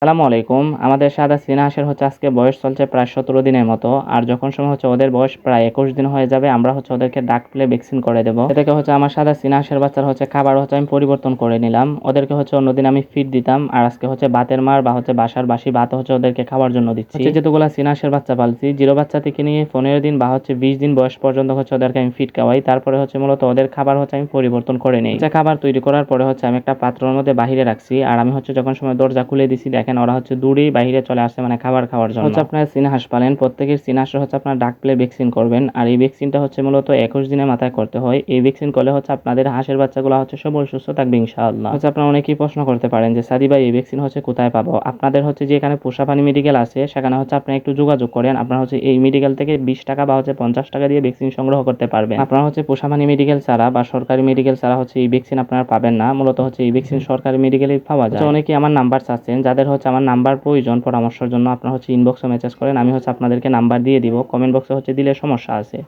আসসালামু আলাইকুম। আমাদের সাদা চীনা হাঁসের আজকে বয়স চলছে প্রায় ১৭ দিনের মতো। আর যখন সময় ওদের বয়স প্রায় ২১ দিন হয়ে যাবে, আমরা ওদেরকে ডাক প্লে ভ্যাকসিন করে দেব। এ থেকে আমার সাদা চীনা হাঁসের বাচ্চার খাবার আমি পরিবর্তন করে নিলাম। ওদেরকে অন্যদিন আমি ফিড দিতাম, আর আজকে ভাতের মার বা বাসার বাসি ভাত ওদেরকে খাওয়ার জন্য দিচ্ছি। যেগুলা চীনা হাঁসের বাচ্চা পালছি, 0 বাচ্চা থেকে নিয়ে 15 দিন বা 20 দিন বয়স পর্যন্ত ওদেরকে আমি ফিড খাওয়াই। তারপরে মূলত ওদের খাবার আমি পরিবর্তন করে নিই। খাবার তৈরি করার পরে আমি একটা পাত্রের মধ্যে বাহিরে রাখছি, আর আমি যখন সময় দরজা খুলে দিছি, দেখেন ওরা দূরেই বাইরে চলে আসছে, মানে খাবার খাওয়ার জন্য। আপনারা চীনা হাঁস পালেন, প্রত্যেকের চীনা হাঁসের আপনার ডাক প্লে ভ্যাকসিন করবেন। আর এই ভ্যাকসিনটা মূলত 21 দিনের মাথায় করতে হয়। এই ভ্যাকসিন করলে আপনাদের হাঁসের বাচ্চাগুলো সবল সুস্থ থাকবে ইনশাআল্লাহ। আপনারা অনেকেই প্রশ্ন করতে পারেন যে সাদি ভাই, এই ভ্যাকসিন কোথায় পাবো? আপনাদের যে এখানে পোষাপানি মেডিকেল আছে, সেখানে আপনি একটু যোগাযোগ করেন। আপনারা এই মেডিকেল থেকে 20 টাকা বা 50 টাকা দিয়ে ভ্যাকসিন সংগ্রহ করতে পারবেন। আপনারা পোষাপানি মেডিকেল ছাড়া বা সরকারি মেডিকেল ছাড়া এই ভ্যাকসিন আপনারা পাবেন না। মূলত এই ভ্যাকসিন সরকারি মেডিকেলেই পাওয়া যায়। অনেকেই আমার নাম্বার চাচ্ছেন, যাদের আমার নাম্বার প্রয়োজন পরামর্শের জন্য, আপনারা ইনবক্সে মেসেজ করেন। আমি আপনাদেরকে নাম্বার দিয়ে দিব। কমেন্ট বক্সে দিলে সমস্যা আছে।